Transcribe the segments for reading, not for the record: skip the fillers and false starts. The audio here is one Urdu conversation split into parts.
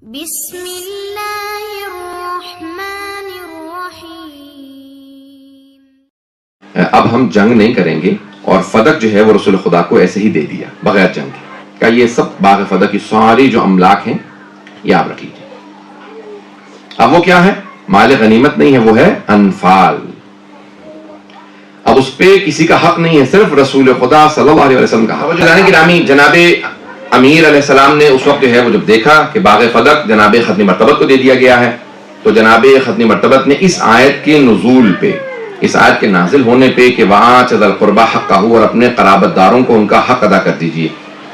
بسم اللہ الرحمن الرحیم۔ اب ہم جنگ نہیں کریں گے، اور فدق جو ہے وہ رسول خدا کو ایسے ہی دے دیا بغیر جنگ کے، کہ یہ سب باغ فدق کی ساری جو املاک ہیں یہ آپ رکھ لیجیے۔ اب وہ کیا ہے؟ مال غنیمت نہیں ہے، وہ ہے انفال۔ اب اس پہ کسی کا حق نہیں ہے، صرف رسول خدا صلی اللہ علیہ وسلم کا حق۔ گرامی جناب امیر علیہ السلام نے اس وقت جو ہے وہ جب دیکھا کہ باغ فدق جناب ختنی مرتبت کو دے دیا گیا ہے، تو جناب ختنی مرتبت نے اس آیت کے نزول پہ، اس آیت کے نازل ہونے پہ کہ وَآتِ ذِی الْقُرْبَىٰ حَقَّهُ، اور اپنے قرابت داروں کو ان کا حق ادا کر دیجئے،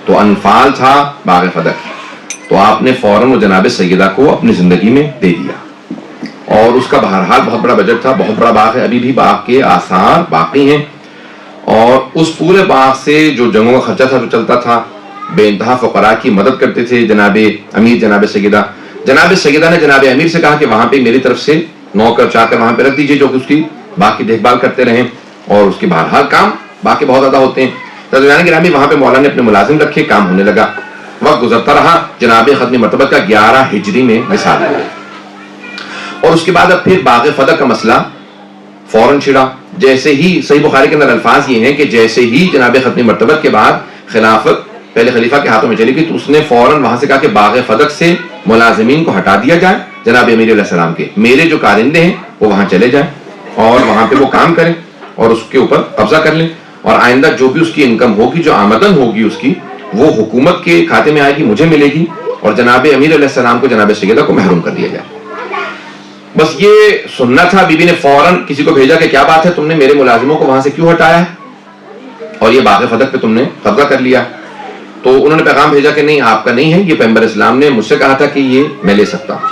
تو انفال تھا باغ فدق، تو آپ نے فوراً وہ جناب سیدہ کو اپنی زندگی میں دے دیا، اور اس کا بہرحال بہت بڑا بجٹ تھا، بہت بڑا باغ ہے، ابھی بھی باغ کے آثار باقی ہیں، اور اس پورے باغ سے جو جنگوں کا خرچہ تھا جو چلتا تھا، بے انتہا فقراء کی مدد کرتے تھے جناب امیر جناب سیدہ نے جناب امیر سے کہا کہ وہاں پہ میری طرف سے نوکر چاکر وہاں پہ رکھ دیجئے جو کہ اس کی باغ کی دیکھ بھال کرتے رہیں، اور اس کے بہرحال کام باقی بہت زیادہ ہوتے ہیں۔ ترجمان گرامی وہاں پہ مولا نے اپنے ملازم رکھے، کام ہونے لگا، وقت گزرتا رہا، جناب ختنی مرتبت کا 11 ہجری میں وصال ہوا، اور اس کے بعد اب پھر باغ فدق کا مسئلہ فوراً چھڑا۔ جیسے ہی صحیح بخاری کے اندر الفاظ یہ ہیں کہ جیسے ہی جناب ختنی مرتبت کے بعد خلافت پہلے خلیفہ کے ہاتھوں میں چلی گئی، تو اس نے فوراً وہاں سے کہا کہ باغ فدق سے ملازمین کو ہٹا دیا جائے جناب امیر علیہ السلام کے، میرے جو کارندے ہیں وہ وہاں چلے جائیں اور وہاں پہ وہ کام کریں اور اس کے اوپر قبضہ کر لیں، اور آئندہ جو بھی اس کی انکم ہوگی، جو آمدن ہوگی اس کی، وہ حکومت کے کھاتے میں آئے گی، مجھے ملے گی، اور جناب امیر علیہ السلام کو جناب سیدہ کو محروم کر دیا جائے۔ بس یہ سننا تھا۔ بی بی نے فوراً کسی کو بھیجا کہ کیا بات ہے، تم نے میرے ملازموں کو وہاں سے کیوں ہٹایا ہے اور یہ باغ فدق پہ تم نے قبضہ کر لیا؟ تو انہوں نے پیغام بھیجا کہ نہیں، آپ کا نہیں ہے، یہ پیغمبر اسلام نے مجھ سے کہا تھا کہ یہ میں لے سکتا ہوں۔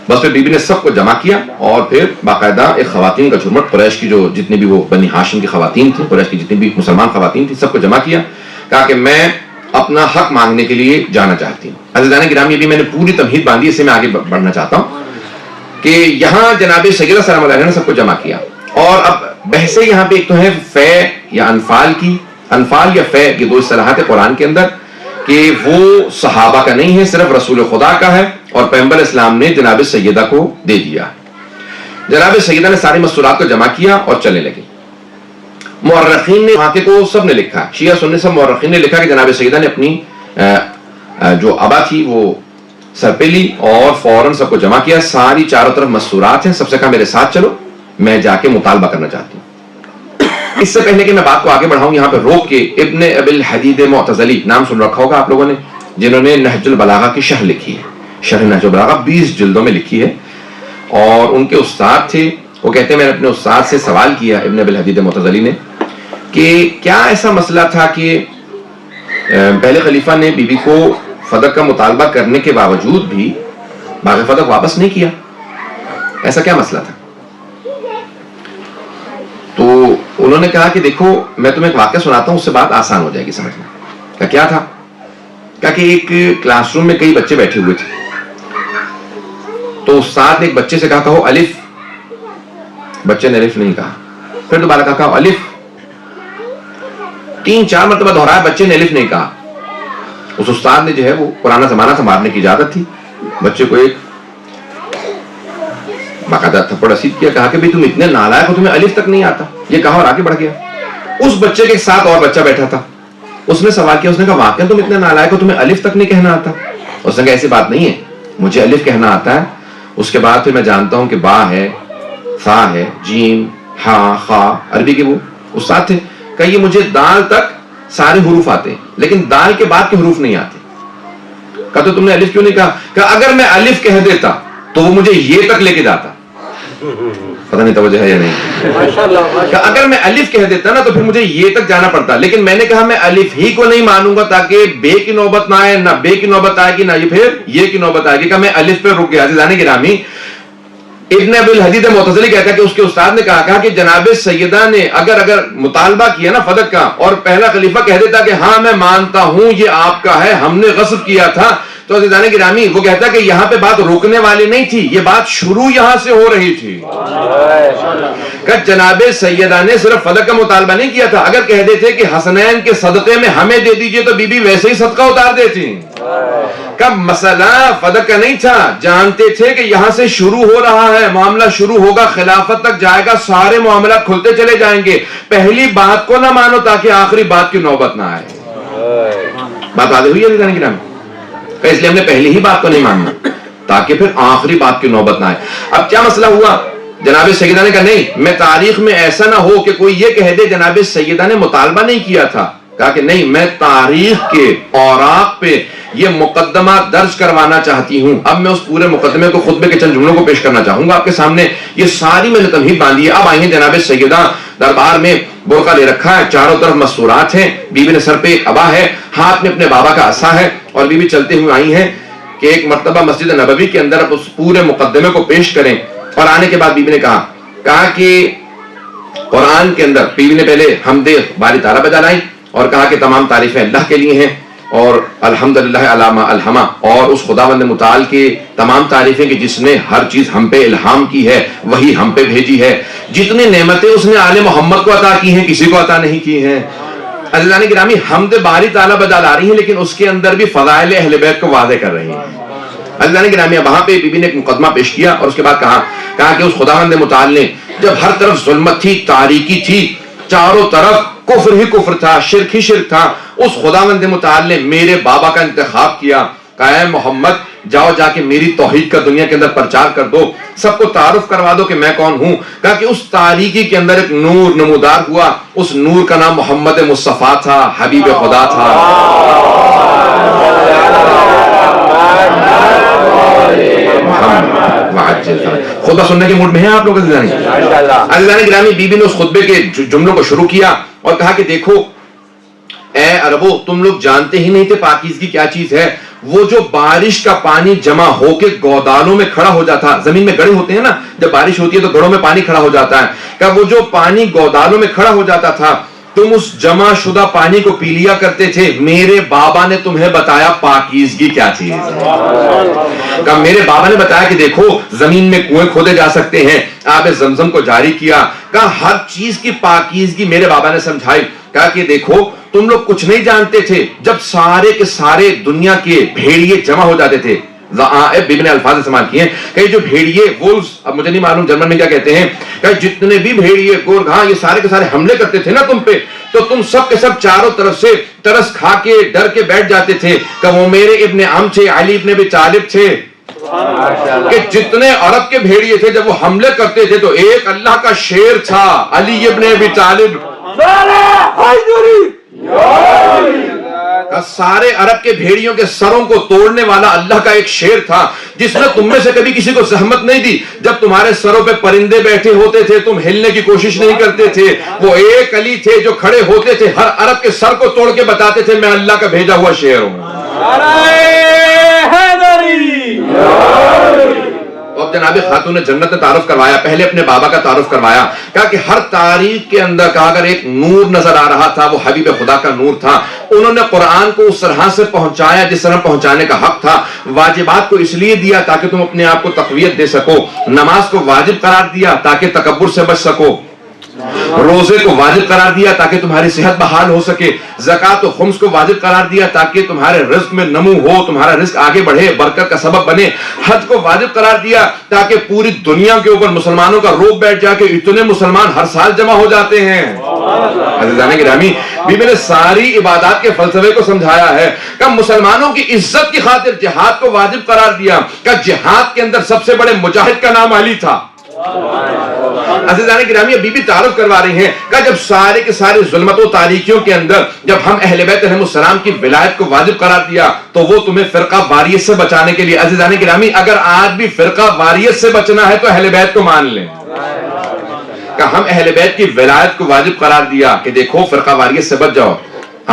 بس پھر بی بی نے سب کو جمع کیا، اور پھر باقاعدہ ایک خواتین کا جھرمٹ، قریش کی جو جتنی بھی وہ بنی ہاشم کی خواتین تھیں، قریش کی جتنی بھی مسلمان خواتین تھیں، سب کو جمع کیا، کہا کہ میں اپنا حق مانگنے کے لیے جانا چاہتی ہوں۔ عزیزان گرامی، ابھی میں نے پوری تمہید باندھی، اسے میں آگے بڑھنا چاہتا ہوں کہ یہاں جناب سیدہ سلام اللہ علیہ نے سب کو جمع کیا، اور اب بحثیں یہاں پہ ایک تو ہے فے یا انفال کی، انفال یا فے، یہ دو اصطلاحات قرآن کے اندر، کہ وہ صحابہ کا نہیں ہے، صرف رسول خدا کا ہے، اور پیغمبر اسلام نے جناب سیدہ کو دے دیا۔ جناب سیدہ نے ساری مستورات کو جمع کیا اور چلنے لگے۔ مورخین نے واقعے کو سب نے لکھا، شیعہ سنی سب مورخین نے لکھا کہ جناب سیدہ نے اپنی جو ابا تھی وہ سر پہ لی اور فوراً سب کو جمع کیا، ساری چاروں طرف مستورات ہیں، سب سے کہا میرے ساتھ چلو، میں جا کے مطالبہ کرنا چاہتی ہوں۔ اس سے پہلے کہ میں بات کو آگے بڑھاؤں، یہاں پہ روک کے ابن ابی الحدید معتزلی، نام سن رکھا ہوگا آپ لوگوں نے، جنہوں نے نہج البلاغہ کی شرح لکھی ہے، شرح نہج البلاغہ 20 جلدوں میں لکھی ہے، اور ان کے استاد تھے، وہ کہتے ہیں میں نے اپنے استاد سے سوال کیا، ابن ابی الحدید معتزلی نے، کہ کیا ایسا مسئلہ تھا کہ پہلے خلیفہ نے بی بی کو فدق کا مطالبہ کرنے کے باوجود بھی باغ فدق واپس نہیں کیا، ایسا کیا مسئلہ تھا؟ تو انہوں نے کہا کہ دیکھو میں تمہیں ایک واقعہ سناتا ہوں، اس سے بات آسان ہو جائے گی سمجھنا۔ کیا تھا؟ کہا کہ ایک کلاس روم میں کئی بچے بیٹھے ہوئے تھے، تو استاد نے ایک بچے سے کہا کہو الف، بچے نے الف نہیں کہا، پھر دوبارہ کہا کہو الف، 3-4 مرتبہ دہرایا، بچے نے الف نہیں کہا۔ اس استاد نے جو ہے وہ پرانا زمانہ تھا، مارنے کی اجازت تھی، بچے کو ایک باقاعدہ تھپڑ رسید کیا، کہا کہ بھئی تم اتنے نالائق ہو، تمہیں الف تک نہیں آتا، یہ کہا اور آگے بڑھ گیا۔ اس بچے کے ساتھ اور بچہ بیٹھا تھا، اس نے سوال کیا، اس نے کہا واقعا تم اتنے نالائق ہو، تمہیں الف تک نہیں کہنا آتا؟ اس نے کہا ایسی بات نہیں ہے، مجھے الف کہنا آتا ہے، اس کے بعد پھر میں جانتا ہوں کہ با ہے، ثا ہے، جیم، ہا، خا، عربی کے وہ استاد تھے، کہ یہ مجھے دال تک سارے حروف آتے ہیں لیکن دال کے بعد کے حروف نہیں آتے۔ کہا تو تم نے الف کیوں نہیں کہا؟ کہ اگر میں الف کہہ دیتا تو وہ مجھے یہ تک لے کے جاتا، پتہ نہیں توجہ ہے یا نہیں، کہ اگر میں الف کہہ دیتا نا تو پھر مجھے یہ تک جانا پڑتا، لیکن میں نے کہا میں الف ہی کو نہیں مانوں گا تاکہ بے کی نوبت نہ آئے، نہ بے کی نوبت آئے گی، نہ یہ پھر یہ کی نوبت آئے گی، کہ میں الف پہ رک گیا۔ عزیزان گرامی، ابن ابی الحدید معتزلی کہتا ہے کہ اس کے استاد نے کہا کہ جناب سیدہ نے اگر مطالبہ کیا نا فدق کا، اور پہلا خلیفہ کہہ دیتا کہ ہاں میں مانتا ہوں یہ آپ کا ہے، ہم نے غصب کیا تھا، تو عزیزان گرامی وہ کہتا ہے کہ یہاں پہ بات روکنے والی نہیں تھی، یہ بات شروع یہاں سے ہو رہی تھی، کہ جناب سیدہ نے صرف فدق کا مطالبہ نہیں کیا تھا، اگر کہہ دیتے کہ حسنین کے صدقے میں ہمیں دے دیجئے تو بی بی ویسے ہی صدقہ اتار دیتی۔ کا مسئلہ فدق کا نہیں تھا، جانتے تھے کہ یہاں سے شروع ہو رہا ہے، معاملہ شروع ہوگا، خلافت تک جائے گا، سارے معاملات کھلتے چلے جائیں گے، پہلی بات کو نہ مانو تاکہ آخری بات کی نوبت نہ آئے۔ بات واضح ہوئی ہے عزیزان کرام؟ کہ اس لیے ہم نے پہلی ہی بات کو نہیں ماننا تاکہ پھر آخری بات کی نوبت نہ آئے۔ اب کیا مسئلہ ہوا؟ جناب سیدہ نے کہا نہیں، میں تاریخ میں ایسا نہ ہو کہ کوئی یہ کہہ دے جناب سیدہ نے مطالبہ نہیں کیا تھا۔ کہا کہ نہیں، میں تاریخ کے اوراق پہ یہ مقدمہ درج کروانا چاہتی ہوں۔ اب میں اس پورے مقدمے کو، خطبے کے چند جملوں کو پیش کرنا چاہوں گا آپ کے سامنے۔ یہ ساری میں نے تمہید باندھی ہے۔ اب آئی ہیں جناب سیدہ، دربار میں برقع لے رکھا ہے، چاروں طرف مستورات ہیں، بیوی نے سر پہ ایک عبا ہے، ہاتھ میں اپنے بابا کا عصا ہے، اور بیوی چلتے ہوئے آئی ہیں کہ ایک مرتبہ مسجد نبوی کے اندر اب اس پورے مقدمے کو پیش کریں۔ اور آنے کے بعد بیوی نے کہا کہ قرآن کے اندر، بیوی نے پہلے حمد باری تعالیٰ بجا لائی اور کہا کہ تمام تعریفیں اللہ کے لیے ہیں، اور الحمدللہ علامہ الہما، اور اس خداوند متعال کی تمام تعریفیں کہ جس نے ہر چیز ہم پہ الہام کی ہے، وہی ہم پہ بھیجی ہے، جتنی نعمتیں اس نے آل محمد کو عطا کی ہیں کسی کو عطا نہیں کی ہیں۔ عزیزان گرامی، حمد باری تعالیٰ بجا لا رہی ہیں لیکن اس کے اندر بھی فضائل اہل بیت کو واضح کر رہی ہیں۔ عزیزان گرامی، وہاں پہ بی بی نے ایک مقدمہ پیش کیا اور اس کے بعد کہا کہ اس خداوند متعال نے جب ہر طرف ظلمت تھی، تاریکی تھی، چاروں طرف کفر ہی کفر تھا، شرک ہی شرک تھا، اس خداوند متعال نے میرے بابا کا انتخاب کیا۔ کہا اے محمد، جاؤ جا کے میری توحید کا دنیا کے اندر پرچار کر دو، سب کو تعارف کروا دو کہ میں کون ہوں۔ کہا کہ اس تاریکی کے اندر ایک نور نمودار ہوا، اس نور کا نام محمد مصطفیٰ تھا، حبیب خدا تھا۔ خطبہ سننے کے موڈ میں ہیں آپ لوگ عزیزان گرامی؟ بی بی نے اس خطبے کے جملوں کو شروع کیا اور کہا کہ دیکھو اے عربو، تم لوگ جانتے ہی نہیں تھے پاکیزگی کیا چیز ہے۔ وہ جو بارش کا پانی جمع ہو کے گودالوں میں کھڑا ہو جاتا، زمین میں گڑھے ہوتے ہیں نا، جب بارش ہوتی ہے تو گڑھوں میں پانی کھڑا ہو جاتا ہے، کہ وہ جو پانی گودالوں میں کھڑا ہو جاتا تھا، تم اس جمع شدہ پانی کو پی لیا کرتے تھے۔ میرے بابا نے تمہیں بتایا پاکیزگی کیا چیز ہے۔ کہ میرے بابا نے بتایا کہ دیکھو زمین میں کنویں کھودے جا سکتے ہیں، آب زمزم کو جاری کیا، کہ ہر چیز کی پاکیزگی میرے بابا نے سمجھائی۔ کہا کہ دیکھو تم لوگ کچھ نہیں جانتے تھے، جب سارے کے سارے دنیا کے بھیڑیے جمع ہو جاتے تھے، بیبی نے الفاظ استعمال کیے ہیں کہ جو بھیڑیے وولز، اب مجھے نہیں معلوم جرمن میں کیا کہتے ہیں، کہ جتنے بھی بھیڑیے گورگھا یہ سارے کے سارے حملے کرتے تھے نا تم پہ، تو تم سب کے سب چاروں طرف سے ترس کھا کے ڈر کے بیٹھ جاتے تھے کہ وہ میرے ابن عم تھے، علی ابن ابی طالب تھے، کہ جتنے عرب کے بھیڑیے تھے جب وہ حملے کرتے تھے تو ایک اللہ کا شیر تھا، علی ابن ابی طالب۔ سارے عرب کے بھیڑیوں کے سروں کو توڑنے والا اللہ کا ایک شیر تھا، جس نے تم میں سے کبھی کسی کو زحمت نہیں دی۔ جب تمہارے سروں پہ پرندے بیٹھے ہوتے تھے تم ہلنے کی کوشش نہیں کرتے تھے، وہ ایک علی تھے جو کھڑے ہوتے تھے، ہر عرب کے سر کو توڑ کے بتاتے تھے میں اللہ کا بھیجا ہوا شیر ہوں۔ اب جناب خاتون جنت نے تعارف کروایا، پہلے اپنے بابا کا تعارف کروایا، کہا کہ ہر تاریخ کے اندر کہا اگر ایک نور نظر آ رہا تھا وہ حبیب خدا کا نور تھا۔ انہوں نے قرآن کو اس طرح سے پہنچایا جس طرح پہنچانے کا حق تھا۔ واجبات کو اس لیے دیا تاکہ تم اپنے آپ کو تقویت دے سکو، نماز کو واجب قرار دیا تاکہ تکبر سے بچ سکو، روزے کو واجب قرار دیا تاکہ تمہاری صحت بحال ہو سکے، زکات و خمس کو واجب قرار دیا تاکہ تمہارے رزق میں نمو ہو، تمہارا رزق آگے بڑھے، برکت کا سبب بنے، حج کو واجب قرار دیا تاکہ پوری دنیا کے اوپر مسلمانوں کا روب بیٹھ جا کے اتنے مسلمان ہر سال جمع ہو جاتے ہیں۔ عزیزان گرامی، بیوی نے ساری عبادات کے فلسفے کو سمجھایا ہے کہ مسلمانوں کی عزت کی خاطر جہاد کو واجب قرار دیا، کہ جہاد کے اندر سب سے بڑے مجاہد کا نام علی تھا۔ عزیزان گرامی، بی بی تعارف کروا رہی ہیں کہ جب سارے کے سارے ظلمت و تاریکیوں کے اندر جب ہم اہل بیت علیہ السلام کی ولایت کو واجب قرار دیا تو وہ تمہیں فرقہ واریت سے بچانے کے لیے۔ عزیزان گرامی، اگر آج بھی فرقہ واریت سے بچنا ہے تو اہل بیت کو مان لیں کہ ہم اہل بیت کی ولایت کو واجب قرار دیا کہ دیکھو فرقہ واریت سے بچ جاؤ۔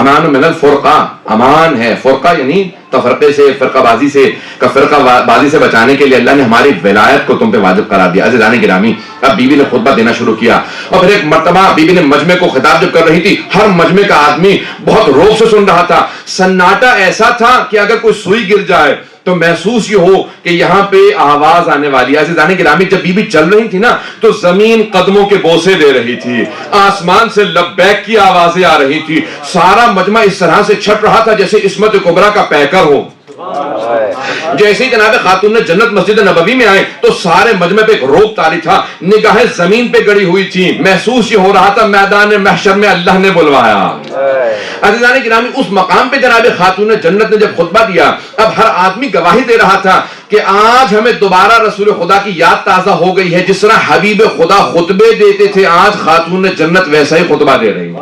امان من الفرقہ، امان ہے، فرقہ یعنی تفرقے سے، فرقہ بازی سے، کہ فرقہ بازی سے بچانے کے لیے اللہ نے ہماری ولایت کو تم پہ واجب قرار دیا۔ عزیزان گرامی، اب بیوی نے خطبہ دینا شروع کیا اور پھر ایک مرتبہ بیوی نے مجمع کو خطاب جب کر رہی تھی، ہر مجمع کا آدمی بہت روب سے سن رہا تھا، سناٹا ایسا تھا کہ اگر کوئی سوئی گر جائے تو محسوس یہ ہو کہ یہاں پہ آواز آنے والی ہے۔ عزیزان گرامی، جب بی بی چل رہی تھی نا تو زمین قدموں کے بوسے دے رہی تھی، آسمان سے لبیک کی آوازیں آ رہی تھی، سارا مجمع اس طرح سے چھٹ رہا تھا جیسے عصمت کبریٰ کا پیکر ہو۔ جیسے ہی جناب خاتون جنت مسجد نبوی میں آئے تو سارے مجمع پہ ایک روب طاری تھا، نگاہیں زمین پہ گڑی ہوئی تھی، محسوس یہ ہو رہا تھا میدان محشر میں اللہ نے بلوایا۔ عزیزان گرامی، اس مقام پہ جناب خاتون جنت نے جب خطبہ دیا، اب ہر آدمی گواہی دے رہا تھا کہ آج ہمیں دوبارہ رسول خدا کی یاد تازہ ہو گئی ہے، جس طرح حبیب خدا خطبے دیتے تھے آج خاتون جنت ویسا ہی خطبہ دے رہی ہے۔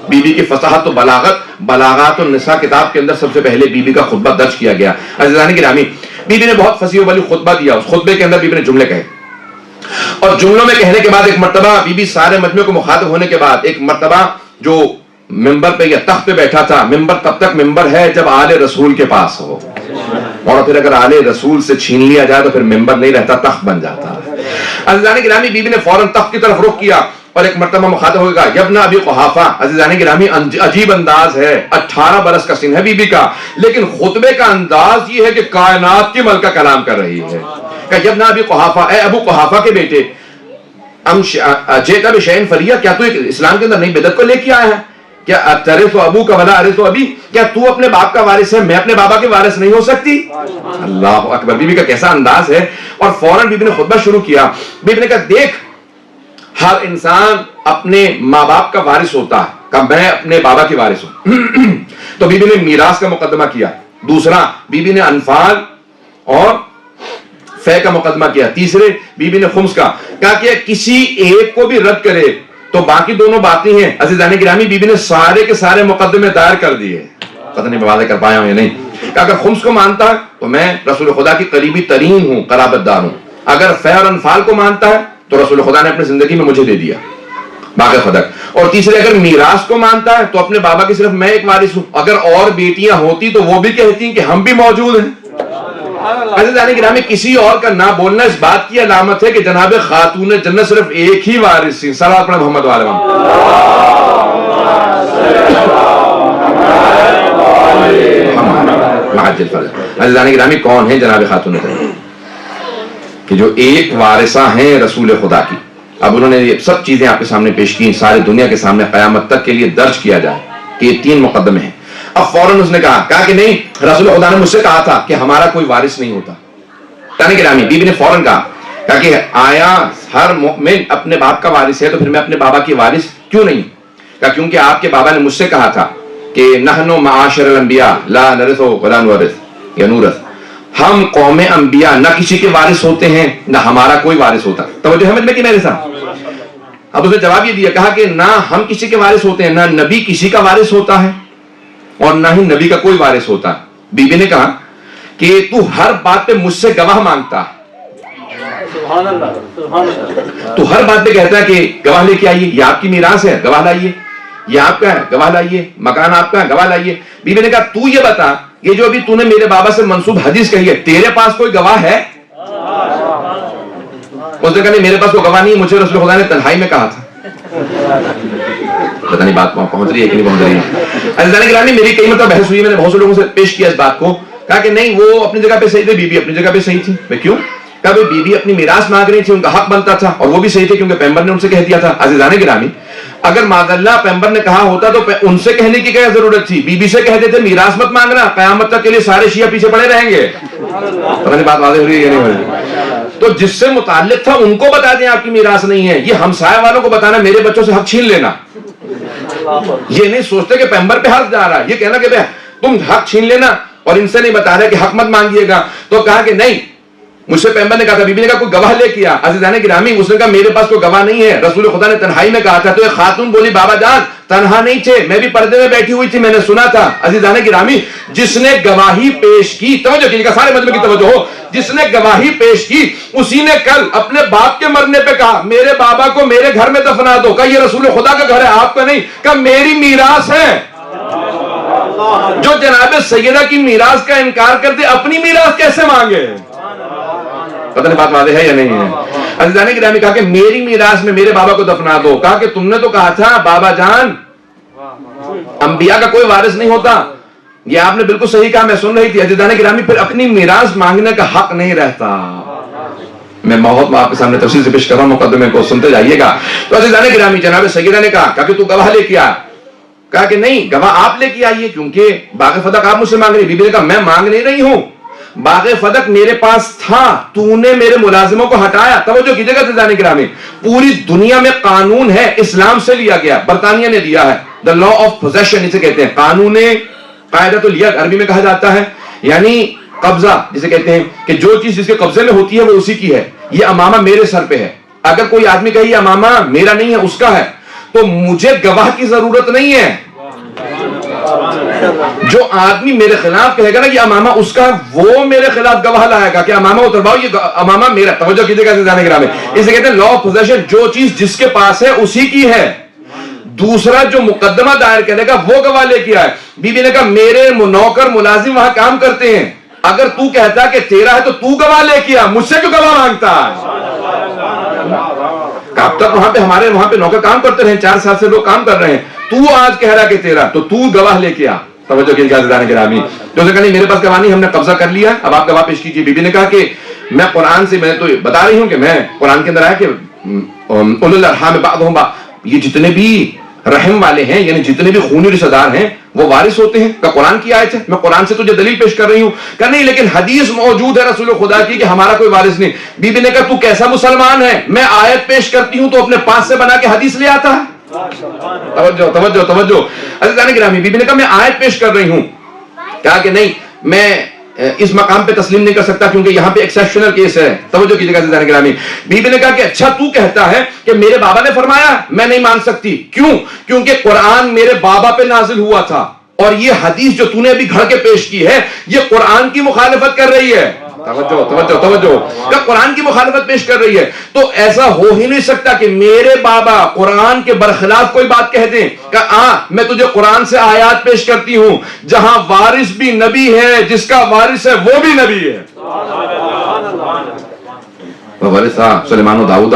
بی بی کی فصاحت و بلاغت النساء کتاب کے اندر سب سے پہلے بی بی کا خطبہ درج کیا گیا۔ عزیزان گرامی، بی بی نے بہت فصیح و بلیغ خطبہ دیا۔ اس خطبے کے اندر بی بی نے جملے کہے، اور جملوں میں کہنے کے بعد ایک مرتبہ بی بی سارے مجمع کو مخاطب ہونے کے بعد ایک مرتبہ جو ممبر پہ یا تخت پہ بیٹھا تھا، ممبر تب تک ممبر ہے جب آل رسول کے پاس ہو، اور پھر اگر آل رسول سے چھین لیا جائے تو پھر ممبر نہیں رہتا، تخت بن جاتا۔ عزیزان گرامی، بی بی نے فوراً تخت کی طرف رخ کیا اور ایک مرتبہ مخاطب ہوگا، یبنا ابی قحافہ۔ عزیزان گرامی، عجیب انداز ہے، 18 برس کا سن ہے بی بی کا، لیکن خطبے کا انداز یہ ہے کہ کائنات کی ملکہ کلام کر رہی ہے کہ یبنا ابی قحافہ، اے ابو قحافہ کے بیٹے، جیتا بشیء فریہ، کیا تو اسلام کے اندر نئی بدعت کو لے کے آیا ہے؟ کیا ترث ابوک ولا ارث ابی، کیا تو اپنے باپ کا وارث ہے، میں اپنے بابا کے وارث نہیں ہو سکتی؟ اللہ اکبر، بی بی کا کیسا انداز ہے۔ اور فوراً بی بی نے خطبہ شروع کیا۔ بی بی نے کہا، دیکھ، ہر انسان اپنے ماں باپ کا وارث ہوتا ہے، کہ میں اپنے بابا کی وارث ہوں۔ تو بی بی نے میراث کا مقدمہ کیا، دوسرا بی بی نے انفال اور فے کا مقدمہ کیا، تیسرے بی بی نے خمس کا، کہا کہ کسی ایک کو بھی رد کرے تو باقی دونوں باقی ہیں۔ عزیزان گرامی، بی بی نے سارے کے سارے مقدمے دائر کر دیے، پتہ نہیں میں واضح کر پایا ہوں یا نہیں، کہ اگر خمس کو مانتا ہے تو میں رسول خدا کی قریبی ترین ہوں، قرابت دار ہوں، اگر فے اور انفال کو مانتا ہے تو رسول خدا نے اپنی زندگی میں مجھے دے دیا باقی خدق، اور تیسرے اگر میراث کو مانتا ہے تو اپنے بابا کی صرف میں ایک وارث ہوں، اگر اور بیٹیاں ہوتی تو وہ بھی کہتی ہیں کہ ہم بھی موجود ہیں۔ عزیزان گرامی، کسی اور کا نہ بولنا اس بات کی علامت ہے کہ جناب خاتون جنت صرف ایک ہی وارث تھی۔ صلوات پڑھیں محمد وعلی محمد۔ عزیزان گرامی، کون ہے جناب خاتون جنت؟ کہ جو ایک وارثہ ہیں رسول خدا کی۔ اب انہوں نے یہ سب چیزیں آپ کے سامنے پیش کی، ساری دنیا کے سامنے قیامت تک کے لیے درج کیا جائے کہ یہ 3 مقدمے ہیں۔ اب فوراً اس نے کہا کہ نہیں، رسول خدا نے مجھ سے کہا تھا کہ ہمارا کوئی وارث نہیں ہوتا۔ عزیزان گرامی، بی بی نے فوراً کہا کہ آیا ہر مومن اپنے باپ کا وارث ہے تو پھر میں اپنے بابا کی وارث کیوں نہیں؟ کہا کیونکہ آپ کے بابا نے مجھ سے کہا تھا کہ نحن معاشر الانبیاء لا نرث ولا نورث یا نورث، ہم قوم انبیاء نہ کسی کے وارث ہوتے ہیں نہ ہمارا کوئی وارث ہوتا۔ توجہ ہے میں کہ میرے ساتھ؟ اب اس نے جواب یہ دیا، کہا کہ نہ ہم کسی کے وارث ہوتے ہیں، نہ نبی کسی کا وارث ہوتا ہے اور نہ ہی نبی کا کوئی وارث ہوتا۔ بی بی نے کہا کہ تو ہر بات پہ مجھ سے گواہ مانگتا، تو ہر بات پہ کہتا ہے کہ گواہ لے کے آئیے، یہ آپ کی میراث ہے، گواہ لائیے، یہ آپ کا ہے، گواہ لائیے، مکان آپ کا ہے، گواہ لائیے۔ بی بی نے کہا تو یہ بتا، یہ جو ابھی تو نے میرے بابا سے منسوب حدیث کہی ہے، تیرے پاس کوئی گواہ ہے؟ اس نے کہا نہیں، میرے پاس کوئی گواہ نہیں، مجھے رسول خدا نے تنہائی میں کہا تھا۔ پتہ نہیں بات پہنچ رہی ہے کہ نہیں پہنچ رہی ہے؟ عزیزان گرامی، میری کئی مرتبہ بحث ہوئی، میں نے بہت سے لوگوں سے پیش کیا اس بات کو، کہا کہ نہیں وہ اپنی جگہ پہ صحیح تھے، بی بی اپنی جگہ پہ صحیح تھی۔ میں کیوں؟ کہا بی بی اپنی میراث مانگ رہی تھی، ان کا حق بنتا تھا، اور وہ بھی صحیح تھے کیونکہ پیغمبر نے ان سے کہہ دیا تھا۔ عزیزان گرامی، اگر معاذ اللہ پیغمبر نے کہا ہوتا تو ان سے کہنے کی کیا ضرورت تھی؟ بی بی سے کہتے تھے میراث مت مانگنا، قیامت تک کے لیے سارے شیعہ پیچھے پڑے رہیں گے۔ پتہ نہیں بات واضح ہو رہی ہے یا نہیں ہو رہی؟ تو جس سے متعلق تھا ان کو بتا دیں آپ کی میراث نہیں ہے، یہ ہمسائے والوں کو بتانا میرے بچوں سے حق چھین لینا۔ یہ نہیں سوچتے کہ پیغمبر پہ حق جا رہا ہے، یہ کہنا کہ تم حق چھین لینا اور ان سے نہیں بتا رہے کہ حق مت مانگیے گا۔ تو کہا کہ نہیں، مجھ سے پیغمبر نے کہا تھا، بی بی نے کہا کوئی گواہ لے کیا۔ عزیزان گرامی، اس نے کہا میرے پاس کوئی گواہ نہیں ہے، رسول خدا نے تنہائی میں کہا تھا۔ تو ایک خاتون بولی بابا جان تنہا نہیں تھے، میں بھی پردے میں بیٹھی ہوئی تھی، میں نے سنا تھا۔ عزیزان گرامی، جس نے گواہی پیش کی، توجہ کیجیے گا، سارے مجمع کی توجہ ہو، جس نے گواہی پیش کی اسی نے کل اپنے باپ کے مرنے پہ کہا میرے بابا کو میرے گھر میں دفنا دو۔ کہا یہ رسول خدا کا گھر ہے، آپ کا نہیں۔ کہا میری میراث ہے۔ جو جناب سیدہ کی میراث کا انکار کر دے، اپنی میراث کیسے مانگے؟ پتہ نہیں بات واضح ہے یا نہیں ہے؟ عزیزان گرامی، کہا کہ میری میراث میں میرے بابا کو دفنا دو۔ کہا کہ تم نے تو کہا تھا بابا جان انبیاء کا کوئی وارث نہیں ہوتا، یہ آپ نے بالکل صحیح کہا، میں سن رہی تھی۔ عزیزان گرامی، پھر اپنی میراث مانگنے کا حق نہیں رہتا۔ میں بہت آپ کے سامنے تفصیل سے پیش کر رہا ہوں، مقدمے کو سنتے جائیے گا۔ تو عزیزان گرامی، جناب سیدہ نے کہا کہ تو گواہ لے کے آ۔ کہا کہ نہیں گواہ آپ لے کے آئیے کیونکہ باغ فدق آپ مجھ سے مانگ رہی. بی بی نے کہا میں مانگ نہیں رہی ہوں, باغ فدق میرے پاس تھا, تو نے میرے ملازموں کو ہٹایا. توجہ کیجیے گا عزیزان گرامی, پوری دنیا میں قانون ہے, اسلام سے لیا گیا, برطانیہ نے دیا ہے, دا لا آف پوزیشن اسے کہتے ہیں, قانون قاعدۃ الید عربی میں کہا جاتا ہے, یعنی قبضہ جسے کہتے ہیں کہ جو چیز جس کے قبضے میں ہوتی ہے وہ اسی کی ہے. یہ امامہ میرے سر پہ ہے, اگر کوئی آدمی کہے یہ امامہ میرا نہیں ہے اس کا ہے, تو مجھے گواہ کی ضرورت نہیں ہے. جو آدمی میرے خلاف کہے گا نا یہ امامہ اس کا, وہ میرے خلاف گواہ لائے گا کہ امامہ اترواؤ یہ امامہ میرا. توجہ کیجیے گا عزیزان گرامی, اسے کہتے ہیں لا آف پوزیشن, جو چیز جس کے پاس ہے اسی کی ہے. دوسرا جو مقدمہ دائر کرے گا وہ گواہ لے کے آئے. بی بی نے کہا میرے نوکر ملازم وہاں کام کرتے ہیں, اگر تو کہتا کہ تیرا ہے تو تو گواہ لے کے آ, مجھ سے کیوں گواہ مانگتا ہے؟ اب تک وہاں پہ نوکر کام کرتے رہے, 4 سال سے لوگ کام کر رہے ہیں, تو آج کہہ رہا کہ تیرا, تو گواہ لے کے آ. توجہ کیجیے عزیزان گرامی, جو سے کہا نہیں میرے پاس گواہ نہیں, ہم نے قبضہ کر لیا, اب آپ گواہ پیش کیجیے. بی بی نے کہا کہ میں قرآن سے, میں تو بتا رہی ہوں کہ میں قرآن کے اندر آیا کہ اولو الارحام بعضهم بعض, یہ جتنے بھی رحم والے ہیں یعنی جتنے بھی خونی رشتہ دار ہیں وہ وارث ہوتے ہیں. کہ قرآن کی آیت ہے, میں قرآن سے تجھے دلیل پیش کر رہی ہوں. کہ نہیں لیکن حدیث موجود ہے رسول خدا کی کہ ہمارا کوئی وارث نہیں. بی بی نے کہا تو کیسا مسلمان ہے, میں آیت پیش کرتی ہوں تو اپنے پاس سے بنا کے حدیث لے آتا ہے. توجہ توجہ توجہ عزیزان گرامی, بی بی نے کہا میں آیت پیش کر رہی ہوں. کہا کہ نہیں میں اس مقام پہ تسلیم نہیں کر سکتا کیونکہ یہاں پہ ایکسیپشنل کیس ہے. توجہ کیجیے گا عزیزان گرامی, بی بی نے کہا کہ اچھا تو کہتا ہے کہ میرے بابا نے فرمایا, میں نہیں مان سکتی. کیوں؟ کیونکہ قرآن میرے بابا پہ نازل ہوا تھا اور یہ حدیث جو تو نے ابھی گھڑ کے پیش کی ہے یہ قرآن کی مخالفت کر رہی ہے. توجہ توجہ توجہ, کہ قرآن کی مخالفت پیش کر رہی ہے. تو ایسا ہو ہی نہیں سکتا کہ میرے بابا قرآن کے برخلاف کوئی بات کہہ دیں. کہ میں تجھے قرآن سے آیات پیش کرتی ہوں جہاں وارث بھی نبی ہے, جس کا وارث ہے وہ بھی نبی ہے. وارث سلیمان و داؤد,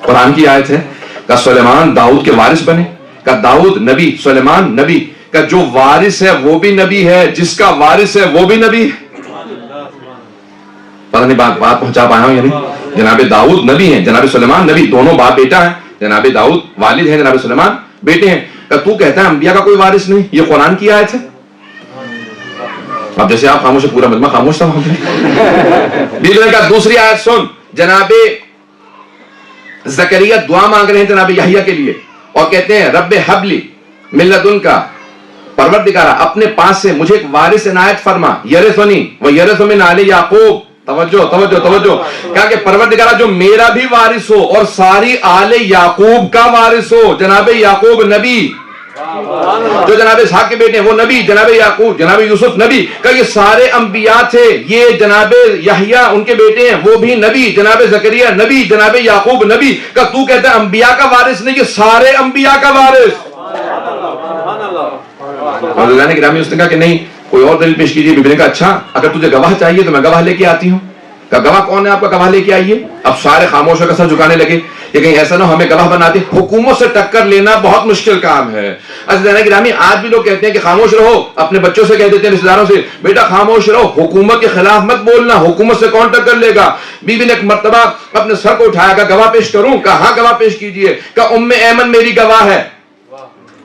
قرآن کی آیت ہے کہ سلیمان داؤد کے وارث بنے, کہ داؤد نبی سلیمان نبی, کہ جو وارث ہے وہ بھی نبی ہے, جس کا وارث ہے وہ بھی نبی ہے. پتہ نہیں بات پہنچا پایا ہوں یا نہیں. جناب داؤد نبی ہیں, جناب سلیمان نبی, دونوں باپ بیٹا ہیں. جناب داؤد والد ہیں, جناب سلیمان بیٹے ہیں. کہ تو کہتا ہے انبیاء کا کوئی وارث نہیں, یہ قرآن کی آیت ہے. اب جیسے آپ خاموش, پورا مجمع خاموش تھا. بیچ میں کہا دوسری آیت سن, جناب زکریا دعا مانگ رہے ہیں جناب یحییٰ کے لیے اور کہتے ہیں رب ہب لی من لدنک, پروردگارا اپنے پاس سے مجھے ایک وارث عنایت فرما, یرثنی و یرث من آل یعقوب. توجہ توجہ توجہ, کہا کہ پروردگارا جو میرا بھی وارث ہو اور ساری آل یعقوب کا وارث ہو. جناب یعقوب نبی, جو جناب اسحاق کے بیٹے ہیں وہ نبی, جناب یعقوب جناب یوسف نبی, کہ یہ سارے انبیاء تھے. یہ جناب یحییٰ ان کے بیٹے ہیں وہ بھی نبی, جناب زکریا نبی, جناب یعقوب نبی. کہ تو کہتا ہے انبیاء کا وارث نہیں, یہ سارے انبیاء کا وارث. مولانا گرامی اس نے کہا کہ نہیں کوئی اور دلیل پیش کیجیے. بی بی نے کہا اچھا اگر تجھے گواہ چاہیے تو میں گواہ لے کے آتی ہوں. کہ گواہ کون ہے آپ کا, گواہ لے کے آئیے. اب سارے خاموش ہو کر سر جھکانے لگے کہ کہیں ایسا نہ ہمیں گواہ بناتے. حکومت سے ٹکر لینا بہت مشکل کام ہے. عزیزان گرامی آج بھی لوگ کہتے ہیں کہ خاموش رہو, اپنے بچوں سے کہہ دیتے ہیں رشتہ داروں سے بیٹا خاموش رہو, حکومت کے خلاف مت بولنا, حکومت سے کون ٹکر لے گا. بی بی نے ایک مرتبہ اپنے سر کو اٹھایا, کہ گواہ پیش کروں. کہا گواہ پیش کیجیے. کہ ام ایمن میری گواہ ہے.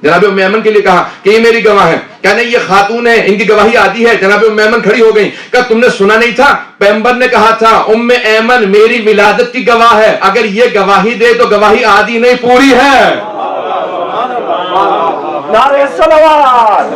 جناب ام ایمن کے لیے کہا کہ یہ میری گواہ ہے. کہنے یہ خاتون ہے, ان کی گواہی عادی ہے. جناب ام ایمن کھڑی ہو گئی. کہ تم نے سنا نہیں تھا پیغمبر نے کہا تھا ام ایمن میری ولادت کی گواہ ہے, اگر یہ گواہی دے تو گواہی عادی نہیں پوری ہے. نعرہ صلوات,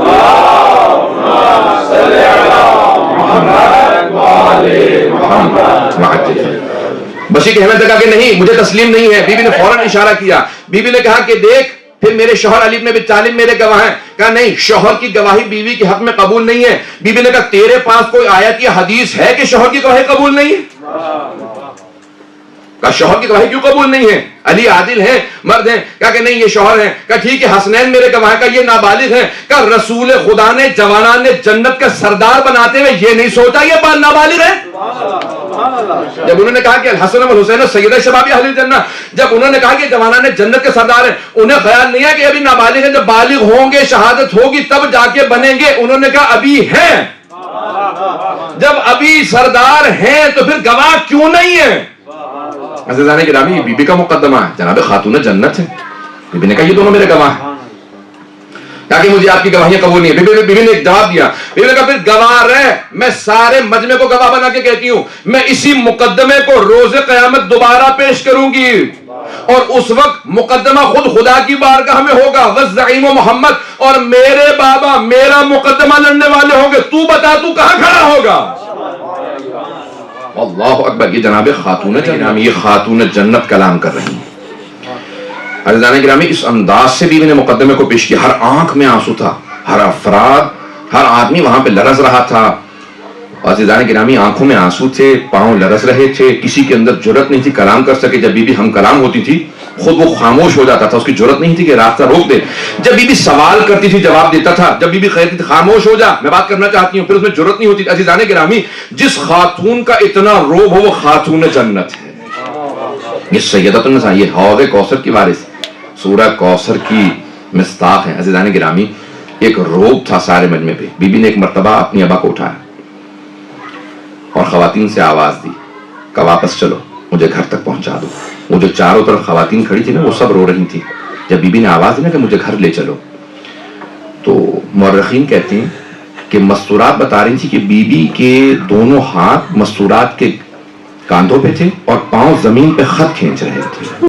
بشیر کی احمد نے کہا کہ نہیں مجھے تسلیم نہیں ہے. بی بی نے فوراً اشارہ کیا. بی بی نے کہا کہ دیکھ پھر میرے شوہر علی بن ابی طالب میرے گواہ ہیں. کہا نہیں شوہر کی گواہی بیوی کے حق میں قبول نہیں ہے. بی بی نے کہا تیرے پاس کوئی آیت یا حدیث ہے کہ شوہر کی گواہی قبول نہیں ہے؟ کہا شوہر کی گواہی کیوں قبول نہیں ہے, علی عادل ہیں مرد ہیں. کہا کہ نہیں یہ شوہر ہیں. کہا ٹھیک ہے حسنین میرے گواہ ہیں. کہا یہ نابالغ ہیں. کہا رسول خدا نے جوانان نے جنت کا سردار بناتے ہوئے یہ نہیں سوچا یہ نابالغ ہے. جب انہوں نے کہا کہ الحسن والحسین سیدہ شباب اہل الجنہ, جب انہوں نے کہا کہ جوانان نے جنت کے سردار ہیں, انہیں خیال نہیں ہے کہ ابھی نابالغ ہیں, جب بالغ ہوں گے شہادت ہوگی تب جا کے بنیں گے. انہوں نے کہا ابھی ہیں. جب ابھی سردار ہیں تو پھر گواہ کیوں نہیں ہے؟ عزیزان گرامی بی بی کا مقدمہ ہے, جناب خاتون جنت ہے. بی بی نے کہا یہ دونوں میرے گواہ ہیں. تاکہ مجھے آپ کی گواہیاں قبول نہیں ہے. بیوی نے ایک جواب دیا. بیوی نے کہا پھر گواہ رہ, میں سارے مجمع کو گواہ بنا کے کہتی ہوں, میں اسی مقدمے کو روز قیامت دوبارہ پیش کروں گی, اور اس وقت مقدمہ خود خدا کی بارگاہ میں ہوگا, والزعیم محمد, اور میرے بابا میرا مقدمہ لڑنے والے ہوں گے. تو بتا تو کہاں کھڑا ہوگا؟ اللہ اکبر. یہ جناب خاتون جناب, یہ خاتون جنت کلام کر رہی ہیں. عزیزان گرامی, اس انداز سے بیوی نے مقدمے کو پیش کیا. ہر آنکھ میں آنسو تھا, ہر افراد, ہر آدمی وہاں پہ لرز رہا تھا. عزیزان گرامی, آنکھوں میں آنسو تھے, پاؤں لرز رہے تھے, کسی کے اندر جرت نہیں تھی کلام کر سکے. جب بیوی ہم کلام ہوتی تھی خود وہ خاموش ہو جاتا تھا, اس کی جرت نہیں تھی کہ راستہ روک دے. جب بیوی سوال کرتی تھی جواب دیتا تھا, جب بیوی کہتی تھی خاموش ہو جا میں بات کرنا چاہتی ہوں, پھر اس میں جرت نہیں ہوتی. عزیزان گرامی, جس خاتون کا اتنا روب ہو وہ خاتون جنت ہے. یہ سیدۃ النساء, یہ حوض کوثر کی وارث, سورہ کوثر کی مصداق ہیں. عزیزان گرامی, ایک روب تھا سارے مجمع پہ. بی بی نے ایک مرتبہ اپنی ابا کو اٹھایا اور خواتین سے آواز دی کہ واپس چلو, مجھے گھر تک پہنچا دو. وہ جو چاروں طرف خواتین کھڑی تھی نا, وہ سب رو رہی تھی. جب بی بی نے آواز دی نا کہ مجھے گھر لے چلو, تو مورخین کہتے ہیں کہ مستورات بتا رہی تھی کہ بی بی کے دونوں ہاتھ مستورات کے کاندھوں پہ تھے اور پاؤں زمین پہ خط کھینچ رہے تھے.